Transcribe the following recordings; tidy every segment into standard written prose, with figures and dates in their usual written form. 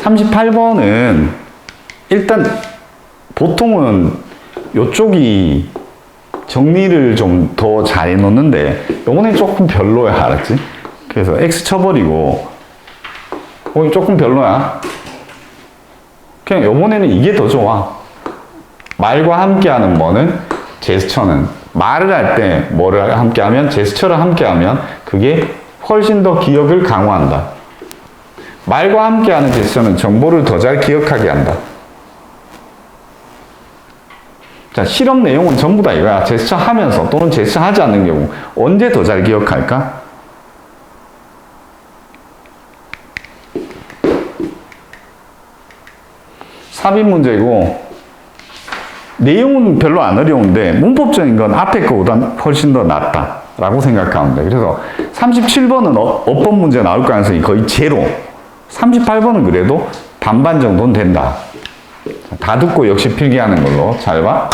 38번은 일단 보통은 요쪽이 정리를 좀 더 잘 해놓는데 요번엔 조금 별로야. 알았지? 그래서 X 쳐버리고 거기 조금 별로야. 그냥 요번에는 이게 더 좋아. 말과 함께하는 뭐는 제스처는 말을 할 때 뭐를 함께하면 제스처를 함께하면 그게 훨씬 더 기억을 강화한다. 말과 함께하는 제스처는 정보를 더 잘 기억하게 한다. 자, 실험 내용은 전부 다 이거야. 제스처 하면서 또는 제스처 하지 않는 경우 언제 더 잘 기억할까? 삽입 문제고 내용은 별로 안 어려운데 문법적인 건 앞에 거보다 훨씬 더 낫다 라고 생각하면 돼. 그래서 37번은 어법 문제 나올 가능성이 거의 제로. 38번은 그래도 반반 정도는 된다. 다 듣고 역시 필기하는 걸로 잘 봐.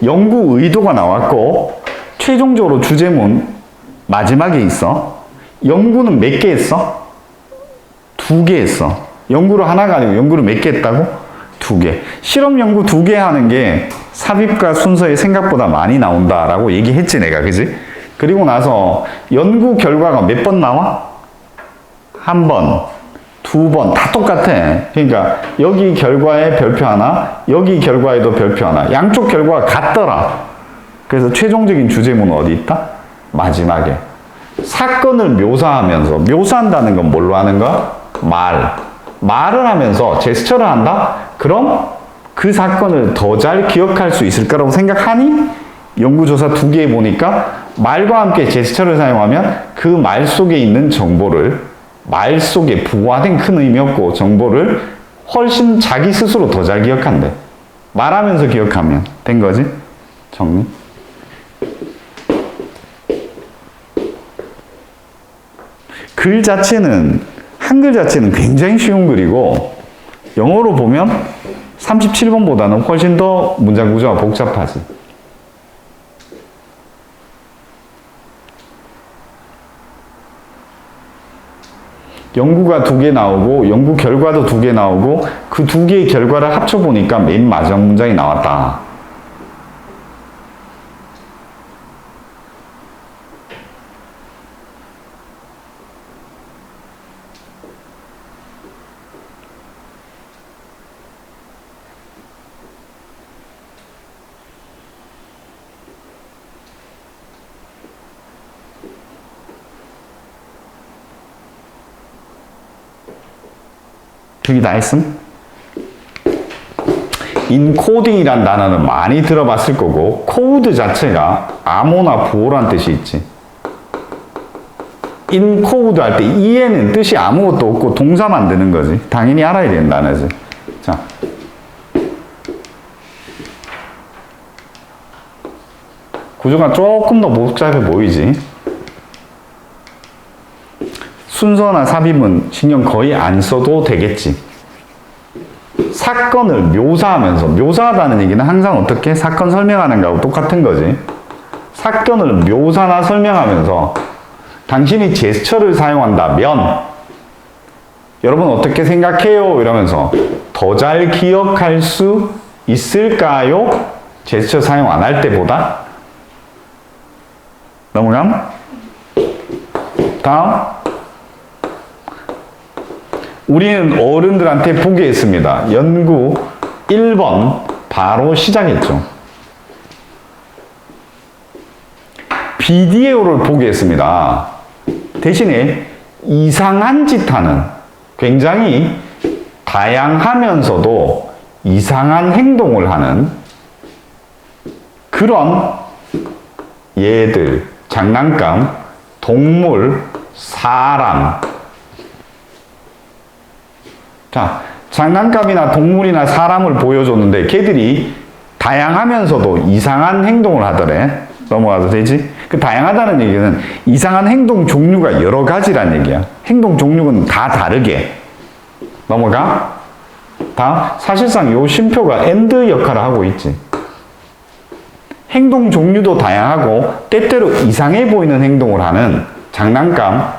연구 의도가 나왔고 최종적으로 주제문 마지막에 있어. 연구는 몇 개 했어? 2개 했어. 연구를 하나가 아니고 연구를 몇 개 했다고? 2개. 실험 연구 2개 하는 게 삽입과 순서에 생각보다 많이 나온다라고 얘기했지 내가. 그지? 그리고 나서 연구 결과가 몇 번 나와? 1번, 2번 다 똑같아. 그러니까 여기 결과에 별표 하나, 여기 결과에도 별표 하나. 양쪽 결과가 같더라. 그래서 최종적인 주제문은 어디 있다? 마지막에. 사건을 묘사하면서, 묘사한다는 건 뭘로 하는 거야? 말을 하면서 제스처를 한다? 그럼 그 사건을 더 잘 기억할 수 있을 거라고 생각하니 연구조사 2개 해보니까 말과 함께 제스처를 사용하면 그 말 속에 있는 정보를 말 속에 부화된 큰 의미 없고 정보를 훨씬 자기 스스로 더 잘 기억한대. 말하면서 기억하면 된 거지? 정리. 글 자체는 한글 자체는 굉장히 쉬운 글이고 영어로 보면 37번보다는 훨씬 더 문장 구조가 복잡하지. 연구가 2개 나오고 연구 결과도 2개 나오고 그 2개의 결과를 합쳐보니까 맨 마지막 문장이 나왔다. 여기 다 했음? 인코딩이란 단어는 많이 들어봤을 거고 코드 자체가 암호나 부호란 뜻이 있지. 인코드 할 때 이에는 뜻이 아무것도 없고 동사 만드는 거지. 당연히 알아야 되는 단어지. 자, 구조가 조금 더 복잡해 보이지. 순서나 삽입은 신경 거의 안 써도 되겠지. 사건을 묘사하면서, 묘사하다는 얘기는 항상 어떻게? 사건 설명하는 거하고 똑같은 거지. 사건을 묘사나 설명하면서 당신이 제스처를 사용한다면 여러분 어떻게 생각해요? 이러면서 더 잘 기억할 수 있을까요? 제스처 사용 안 할 때보다. 넘어감? 다음. 우리는 어른들한테 포기했습니다. 연구 1번 바로 시작했죠. 비디오를 포기했습니다. 대신에 이상한 짓 하는, 굉장히 다양하면서도 이상한 행동을 하는 그런 얘들, 장난감, 동물, 사람. 자, 장난감이나 동물이나 사람을 보여줬는데 걔들이 다양하면서도 이상한 행동을 하더래. 넘어가도 되지? 그 다양하다는 얘기는 이상한 행동 종류가 여러 가지란 얘기야. 행동 종류는 다 다르게. 넘어가? 다음. 사실상 요 쉼표가 and 역할을 하고 있지. 행동 종류도 다양하고 때때로 이상해 보이는 행동을 하는 장난감,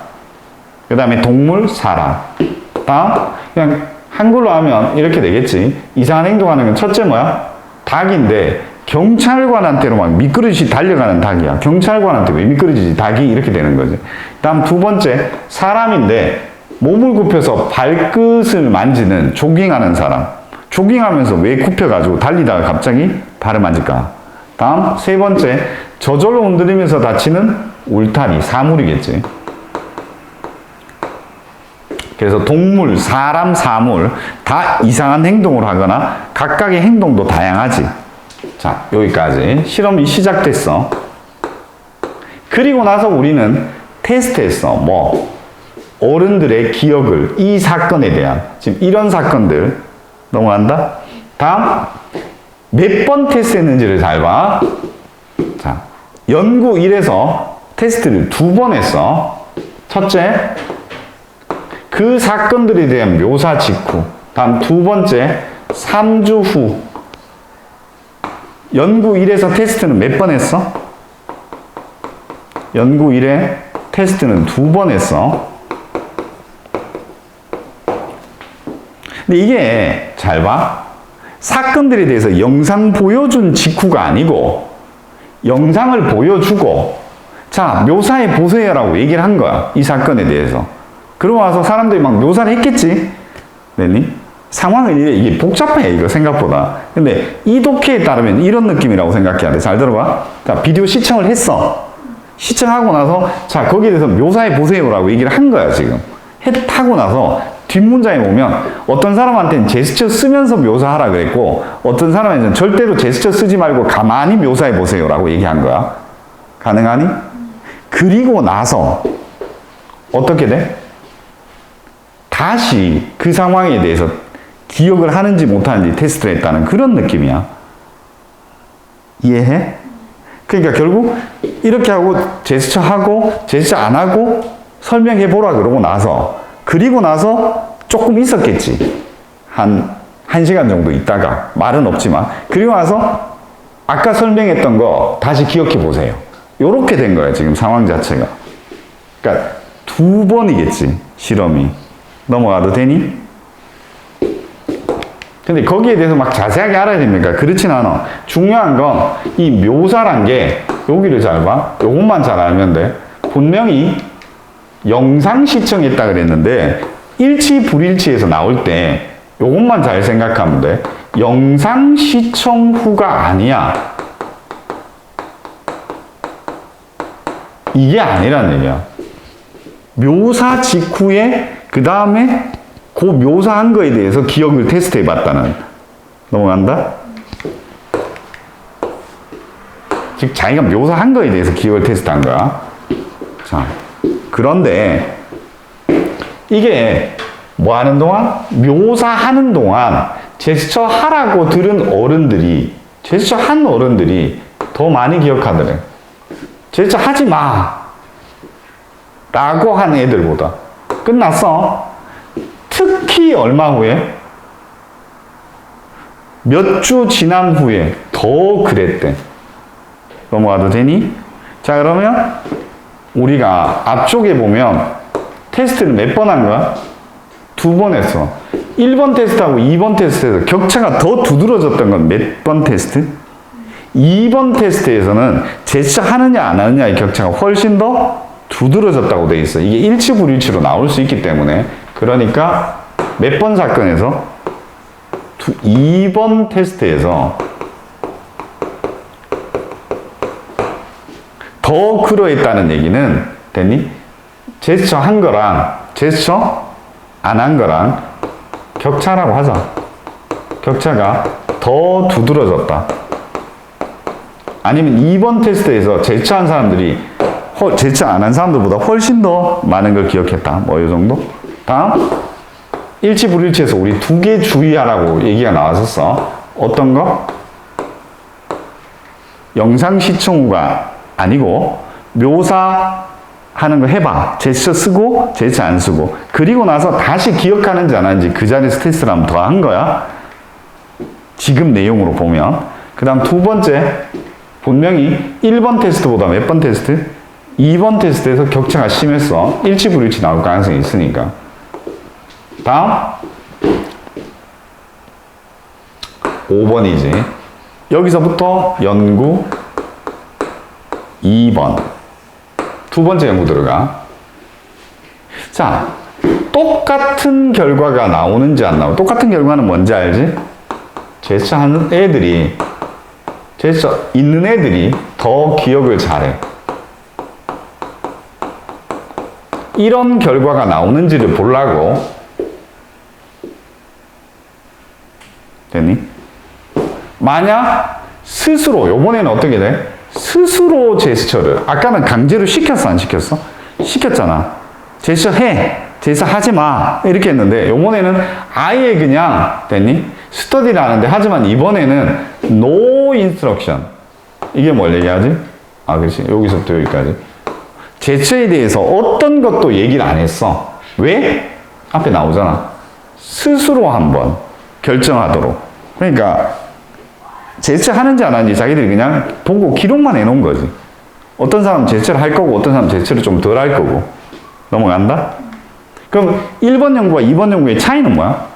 그 다음에 동물, 사람. 다음, 그냥 한글로 하면 이렇게 되겠지. 이상한 행동하는 건 첫째 뭐야? 닭인데, 경찰관한테로 막 미끄러지듯이 달려가는 닭이야. 경찰관한테 왜 미끄러지지? 닭이 이렇게 되는 거지. 다음 두 번째, 사람인데, 몸을 굽혀서 발끝을 만지는 조깅하는 사람. 조깅하면서 왜 굽혀가지고 달리다가 갑자기 발을 만질까? 다음, 세 번째, 저절로 흔들리면서 다치는 울타리, 사물이겠지. 그래서 동물, 사람, 사물 다 이상한 행동을 하거나 각각의 행동도 다양하지. 자, 여기까지 실험이 시작됐어. 그리고 나서 우리는 테스트했어. 뭐 어른들의 기억을 이 사건에 대한 지금 이런 사건들 넘어간다. 다음 몇 번 테스트했는지를 잘 봐. 자, 연구 1에서 테스트를 2번 했어. 첫째, 그 사건들에 대한 묘사 직후. 다음 두 번째, 3주 후. 연구 1에서 테스트는 몇 번 했어? 연구 1에 테스트는 2번 했어. 근데 이게 잘 봐. 사건들에 대해서 영상 보여준 직후가 아니고 영상을 보여주고 자, 묘사해 보세요라고 얘기를 한 거야. 이 사건에 대해서. 그러고 와서 사람들이 막 묘사를 했겠지? 네니? 상황은 이게 복잡해, 이거 생각보다. 근데 이 독해에 따르면 이런 느낌이라고 생각해야 돼. 잘 들어봐. 자, 비디오 시청을 했어. 시청하고 나서, 자, 거기에 대해서 묘사해 보세요라고 얘기를 한 거야, 지금. 하고 나서 뒷문장에 보면 어떤 사람한테는 제스처 쓰면서 묘사하라 그랬고, 어떤 사람한테는 절대로 제스처 쓰지 말고 가만히 묘사해 보세요라고 얘기한 거야. 가능하니? 그리고 나서, 어떻게 돼? 다시 그 상황에 대해서 기억을 하는지 못하는지 테스트를 했다는 그런 느낌이야. 이해해? 그러니까 결국 이렇게 하고 제스처 하고 제스처 안 하고 설명해 보라 그러고 나서 그리고 나서 조금 있었겠지. 한 1시간 정도 있다가 말은 없지만 그리고 나서 아까 설명했던 거 다시 기억해 보세요. 요렇게 된 거야 지금 상황 자체가. 그러니까 2번이겠지 실험이. 넘어가도 되니? 근데 거기에 대해서 막 자세하게 알아야 됩니까? 그렇진 않아. 중요한 건 이 묘사란 게 여기를 잘 봐. 요것만 잘 알면 돼. 분명히 영상 시청했다 그랬는데 일치 불일치에서 나올 때 요것만 잘 생각하면 돼. 영상 시청 후가 아니야. 이게 아니란 얘기야. 묘사 직후에 그 다음에 그 묘사한 거에 대해서 기억을 테스트해 봤다는. 넘어간다? 즉 자기가 묘사한 거에 대해서 기억을 테스트한 거야. 자, 그런데 이게 뭐 하는 동안? 묘사하는 동안 제스처 하라고 들은 어른들이 제스처 한 어른들이 더 많이 기억하더래. 제스처 하지 마 라고 한 애들보다. 끝났어. 특히 얼마 후에? 몇 주 지난 후에 더 그랬대. 넘어가도 되니? 자, 그러면 우리가 앞쪽에 보면 테스트를 몇 번 한 거야? 2번 했어. 1번 테스트하고 2번 테스트에서 격차가 더 두드러졌던 건 몇 번 테스트? 2번 테스트에서는 제스처 하느냐 안 하느냐의 격차가 훨씬 더 두드러졌다고 돼 있어. 이게 일치 불일치로 나올 수 있기 때문에. 그러니까 몇 번 사건에서 2번 테스트에서 더 그러했다는 얘기는 됐니? 제스처 한 거랑 제스처 안 한 거랑 격차라고 하자. 격차가 더 두드러졌다. 아니면 2번 테스트에서 제스처 한 사람들이 제스처 안 한 사람들보다 훨씬 더 많은 걸 기억했다. 뭐 이 정도? 다음 일치 불일치에서 우리 2개 주의하라고 얘기가 나왔었어. 어떤 거? 영상 시청 후가 아니고 묘사하는 거 해봐. 제스처 쓰고 제스처 안 쓰고 그리고 나서 다시 기억하는지 안 하는지 그 자리에서 테스트를 한번 더 한 거야. 지금 내용으로 보면. 그 다음 2번째 분명히 1번 테스트보다 몇 번 테스트? 2번 테스트에서 격차가 심했어. 일치 불일치 나올 가능성이 있으니까. 다음 5번이지. 여기서부터 연구 2번. 두 번째 연구 들어가. 자, 똑같은 결과가 나오는지 안 나오고. 똑같은 결과는 뭔지 알지? 제스처 하는 애들이, 제스처 있는 애들이 더 기억을 잘해. 이런 결과가 나오는지를 보려고. 됐니? 만약 스스로, 요번에는 어떻게 돼? 스스로 제스처를, 아까는 강제로 시켰어, 안 시켰어? 시켰잖아. 제스처 해. 제스처 하지 마. 이렇게 했는데, 요번에는 아예 그냥, 됐니? 스터디를 하는데, 하지만 이번에는 no instruction. 이게 뭘 얘기하지? 아, 그렇지. 여기서부터 여기까지. 제스처에 대해서 어떤 것도 얘기를 안 했어. 왜? 앞에 나오잖아. 스스로 한번 결정하도록. 그러니까, 제스처 하는지 안 하는지 자기들이 그냥 보고 기록만 해놓은 거지. 어떤 사람은 제스처를 할 거고, 어떤 사람은 제스처를 좀 덜 할 거고. 넘어간다? 그럼 1번 연구와 2번 연구의 차이는 뭐야?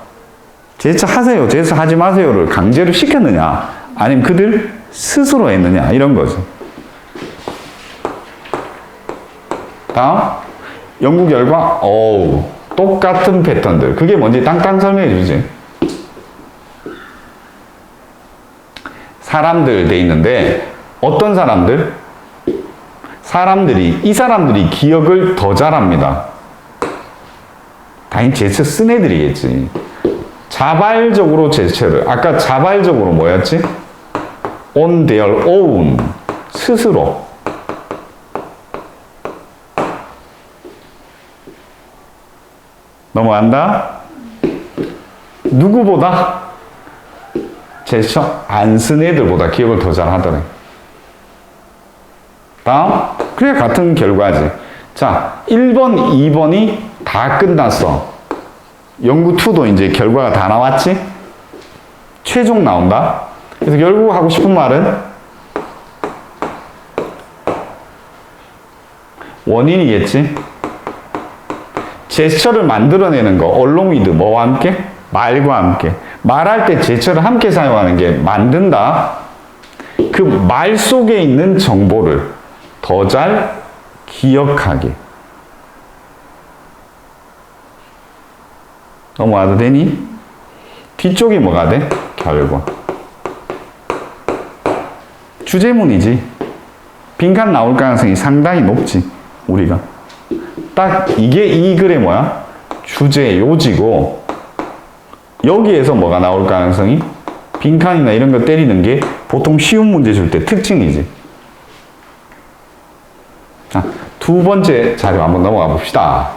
제스처 하세요, 제스처 하지 마세요를 강제로 시켰느냐, 아니면 그들 스스로 했느냐, 이런 거지. 다음, 연구 결과, 똑같은 패턴들. 그게 뭔지 땅땅 설명해 주지. 사람들 돼 있는데, 어떤 사람들? 이 사람들이 기억을 더 잘합니다. 당연히 제스처 쓴 애들이겠지. 자발적으로 제스처를, 아까 자발적으로 뭐였지? on their own. 스스로. 넘어간다? 누구보다? 제스처 안 쓴 애들보다 기억을 더 잘 하더래. 다음, 그래 같은 결과지. 자, 1번, 2번이 다 끝났어. 연구 2도 이제 결과가 다 나왔지? 최종 나온다. 그래서 결국 하고 싶은 말은 원인이겠지? 제스처를 만들어내는 거, along with 뭐와 함께? 말과 함께. 말할 때 제스처를 함께 사용하는 게 만든다. 그 말 속에 있는 정보를 더 잘 기억하게. 넘어가도 되니? 뒤쪽이 뭐가 돼? 결과. 주제문이지. 빈칸 나올 가능성이 상당히 높지. 우리가. 딱 이게 이 글의 뭐야? 주제, 요지고, 여기에서 뭐가 나올 가능성이? 빈칸이나 이런 거 때리는 게 보통 쉬운 문제 줄 때 특징이지. 자, 두 번째 자료 한번 넘어가 봅시다.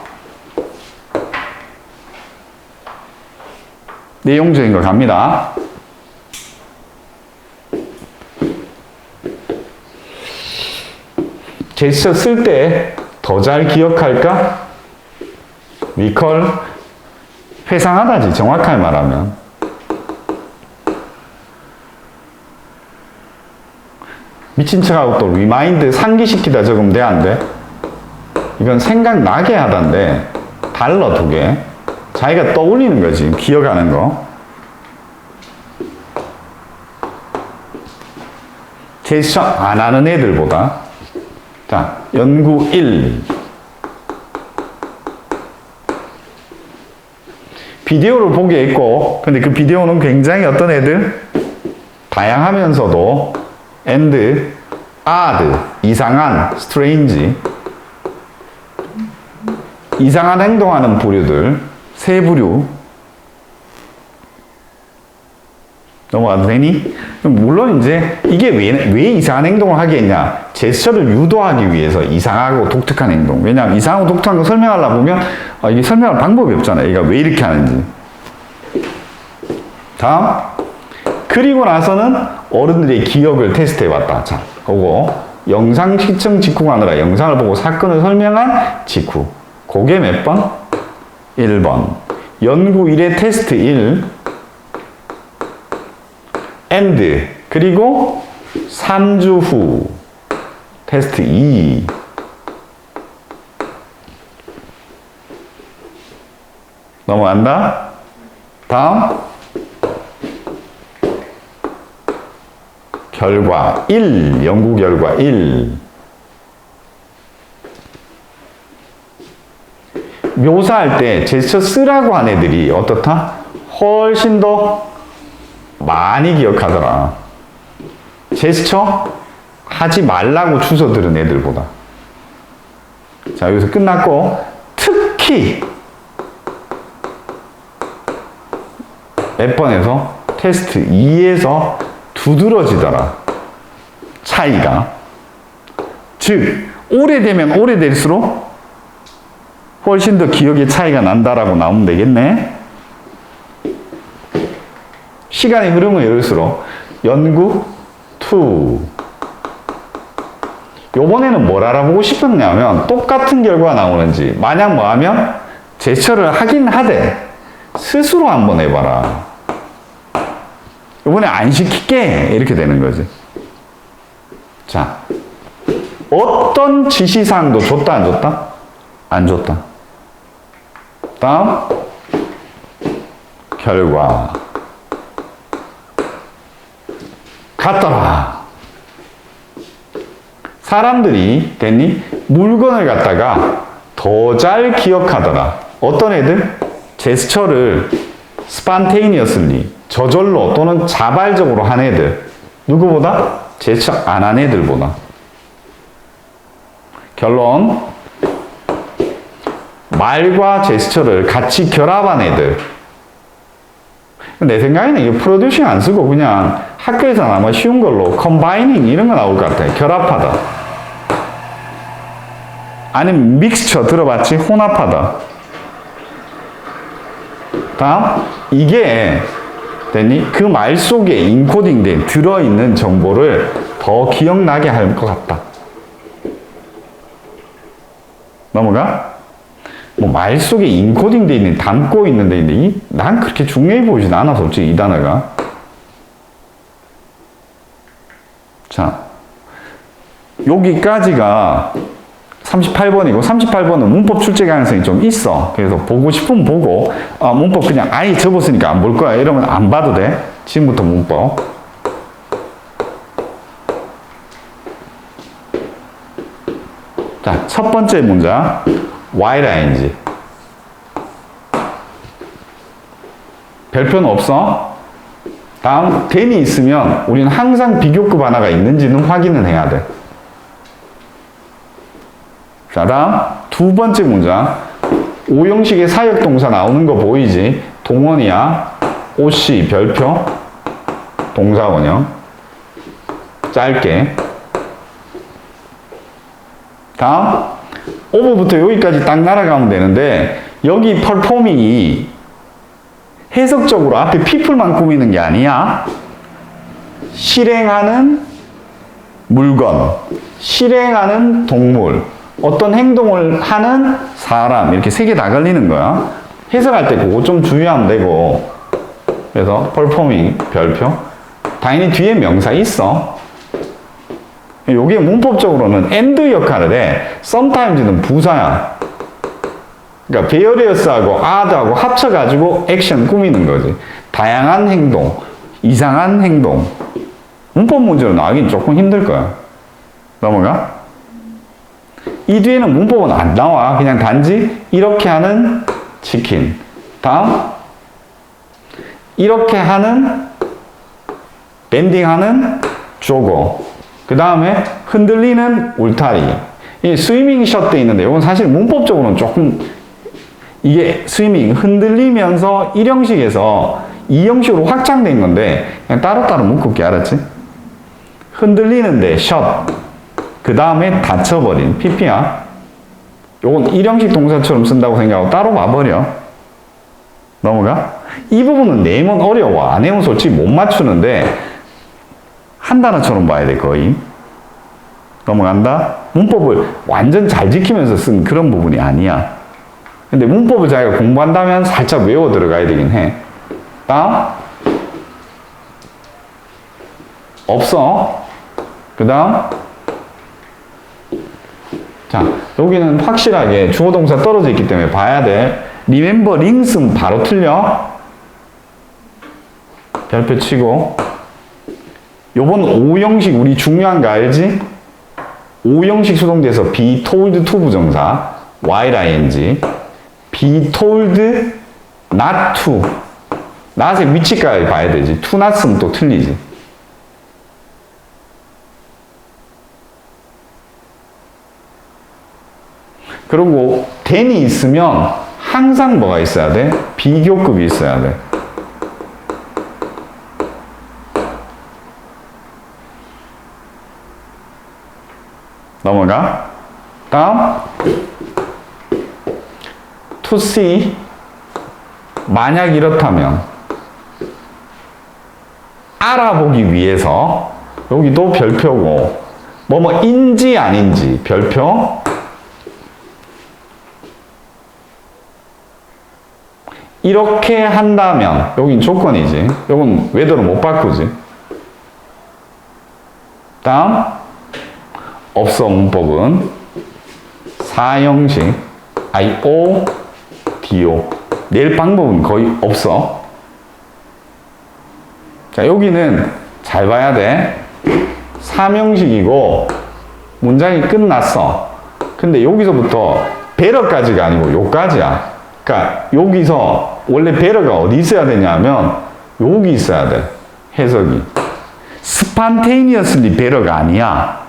내용적인 거 갑니다. 제스처 쓸 때 더 잘 기억할까? recall, 회상하다지, 정확하게 말하면. 미친 척하고 또 remind, 상기시키다 적으면 돼, 안 돼? 이건 생각나게 하다인데 달러 두 개. 자기가 떠올리는 거지, 기억하는 거. 제스처 안 하는 애들보다. 자, 연구 1. 비디오를 보게 했고, 근데 그 비디오는 굉장히 어떤 애들? 다양하면서도 and, odd, 이상한, strange, 이상한 행동하는 부류들, 세 부류. 넘어가도 되니? 물론 이제 이게 왜 이상한 행동을 하게 했냐? 제스처를 유도하기 위해서 이상하고 독특한 행동. 왜냐하면 이상하고 독특한 거 설명하려고 보면 이게 설명할 방법이 없잖아. 얘가 왜 이렇게 하는지. 다음. 그리고 나서는 어른들의 기억을 테스트해봤다. 자, 그거 영상 시청 직후가 아니라 영상을 보고 사건을 설명한 직후. 그게 몇 번? 1번. 연구 1의 테스트 1. and. 그리고 3주 후. 테스트 2. 넘어간다. 다음. 결과 1. 연구 결과 1. 묘사할 때 제스처 쓰라고 한 애들이 어떻다? 훨씬 더 많이 기억하더라. 제스처 하지 말라고 주워 들은 애들보다. 자, 여기서 끝났고, 특히 몇 번에서 테스트 2에서 두드러지더라. 차이가. 즉, 오래되면 오래될수록 훨씬 더 기억의 차이가 난다라고 나오면 되겠네. 시간이 흐르면 이럴수록 연구 2. 요번에는 뭘 알아보고 싶었냐면 똑같은 결과가 나오는지, 만약 뭐 하면 제스처를 하긴 하되 스스로 한번 해봐라. 요번에 안 시킬게 이렇게 되는 거지. 자, 어떤 지시사항도 줬다 안 줬다? 안 줬다. 다음 결과 같더라. 사람들이 됐니? 물건을 갖다가 더 잘 기억하더라. 어떤 애들? 제스처를 스판테이니어슬리, 저절로 또는 자발적으로 한 애들. 누구보다? 제스처 안 한 애들보다. 결론. 말과 제스처를 같이 결합한 애들. 내 생각에는 이거 프로듀싱 안 쓰고 그냥 학교에서는 아마 쉬운 걸로 컴바이닝 이런 거 나올 것 같아. 결합하다. 아니면 믹스처 들어봤지? 혼합하다. 다음, 이게 됐니? 그 말 속에 인코딩된 들어있는 정보를 더 기억나게 할 것 같다. 넘어가? 뭐 말 속에 인코딩 돼 있는, 담고 있는 데 있는데, 난 그렇게 중요해 보이진 않아, 솔직히 이 단어가. 자, 여기까지가 38번이고, 38번은 문법 출제 가능성이 좀 있어. 그래서 보고 싶으면 보고, 문법 그냥 아예 접었으니까 안 볼 거야. 이러면 안 봐도 돼. 지금부터 문법. 자, 첫 번째 문장. ying. 별표는 없어. 다음, then이 있으면 우리는 항상 비교급 하나가 있는지는 확인을 해야 돼. 자, 다음 두 번째 문장. 오형식의 사역동사 나오는 거 보이지? 동원이야. OC 별표 동사원형. 짧게. 다음 오버부터 여기까지 딱 날아가면 되는데, 여기 performing이 해석적으로 앞에 people만 꾸미는 게 아니야. 실행하는 물건, 실행하는 동물, 어떤 행동을 하는 사람, 이렇게 세 개 다 걸리는 거야. 해석할 때 그거 좀 주의하면 되고. 그래서 performing 별표. 당연히 뒤에 명사 있어. 요게 문법적으로는 and 역할을 해. sometimes는 부사야. 그러니까 various하고 odd하고 합쳐가지고 액션 꾸미는 거지. 다양한 행동, 이상한 행동. 문법 문제로 나오긴 조금 힘들 거야. 넘어가? 이 뒤에는 문법은 안 나와. 그냥 단지 이렇게 하는 치킨. 다음 이렇게 하는 밴딩하는 조거. 그 다음에 흔들리는 울타리. 이 스위밍 샷 돼 있는데 이건 사실 문법적으로는 조금, 이게 스위밍 흔들리면서 1형식에서 2형식으로 확장된 건데 그냥 따로따로 묶을게. 알았지? 흔들리는데 샷. 그 다음에 닫혀버린 PP야. 요건 1형식 동사처럼 쓴다고 생각하고 따로 봐버려. 넘어가? 이 부분은 내면 어려워. 안 해면 솔직히 못 맞추는데 한 단어처럼 봐야 돼, 거의. 넘어간다? 문법을 완전 잘 지키면서 쓴 그런 부분이 아니야. 근데 문법을 자기가 공부한다면 살짝 외워 들어가야 되긴 해. 다음? 없어. 그 다음? 자, 여기는 확실하게 주어동사 떨어져 있기 때문에 봐야 돼. 리멤버링 쓰면 바로 틀려. 별표 치고. 요번 O형식 우리 중요한 거 알지? O형식 수동태에서 be told to 부정사 while ing be told not to not의 위치까지 봐야 되지. to not 쓰면 또 틀리지. 그리고 then이 있으면 항상 뭐가 있어야 돼? 비교급이 있어야 돼. 넘어가. 다음 to see 만약 이렇다면 알아보기 위해서 여기도 별표고 뭐뭐인지 아닌지 별표 이렇게 한다면 여긴 조건이지. 여긴 웨더로 못 바꾸지. 다음 없어 문법은 사형식 IO, DO 낼 방법은 거의 없어. 자 여기는 잘 봐야 돼. 삼형식이고 문장이 끝났어. 근데 여기서부터 배러까지가 아니고 요까지야. 그러니까 여기서 원래 배러가 어디 있어야 되냐면 여기 있어야 돼. 해석이 spontaneously 배러가 아니야.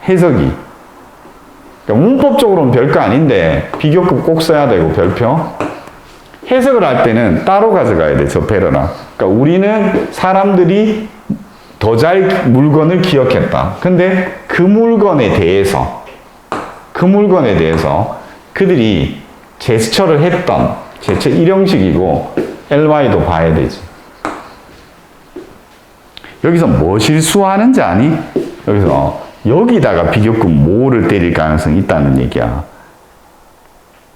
해석이. 그러니까 문법적으로는 별거 아닌데 비교급 꼭 써야 되고 별표. 해석을 할 때는 따로 가져가야 돼. 저 배러랑. 그러니까 우리는 사람들이 더 잘 물건을 기억했다. 근데 그 물건에 대해서 그들이 제스처를 했던 제스처 1형식이고 LY도 봐야 되지. 여기서 뭐 실수하는지 아니? 여기다가 비교급 뭐를 때릴 가능성이 있다는 얘기야.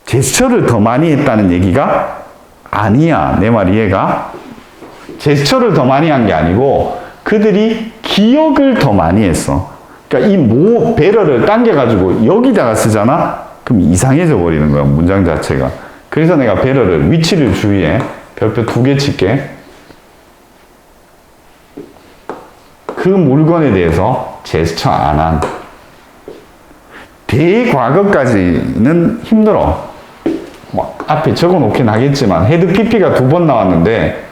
제스처를 더 많이 했다는 얘기가 아니야. 내 말 이해가? 제스처를 더 많이 한 게 아니고 그들이 기억을 더 많이 했어. 그러니까 이 뭐 배러를 당겨가지고 여기다가 쓰잖아? 그럼 이상해져 버리는 거야. 문장 자체가. 그래서 내가 배러를 위치를 주의해. 별표 2개 칠게. 그 물건에 대해서 제스처 안 한. 대과거까지는 힘들어. 뭐 앞에 적어 놓긴 하겠지만 헤드 PP가 2번 나왔는데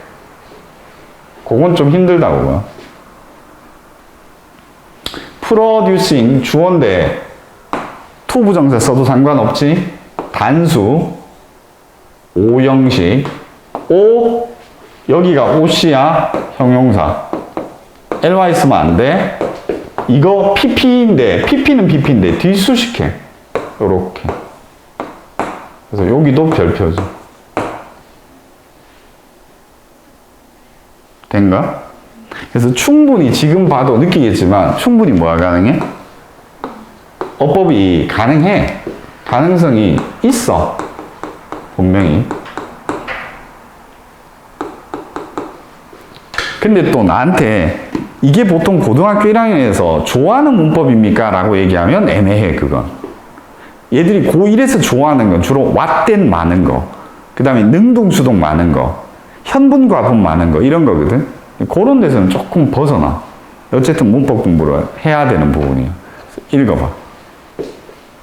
그건 좀 힘들다고. producing 주어인데 to 부정사 써도 상관없지. 단수 O형식 O 여기가 OC야. 형용사 ly 쓰면 안 돼. 이거 pp인데 pp는 pp인데 뒷수식해. 요렇게. 그래서 여기도 별표지. 된가? 그래서 충분히 지금 봐도 느끼겠지만 충분히 뭐가 가능해? 어법이 가능해. 가능성이 있어. 분명히. 근데 또 나한테 이게 보통 고등학교 1학년에서 좋아하는 문법입니까? 라고 얘기하면 애매해. 그건. 얘들이 고1에서 좋아하는 건 주로 왓된 많은 거, 그 다음에 능동수동 많은 거, 현분과분 많은 거 이런 거거든. 그런 데서는 조금 벗어나. 어쨌든 문법 공부를 해야 되는 부분이야. 읽어봐.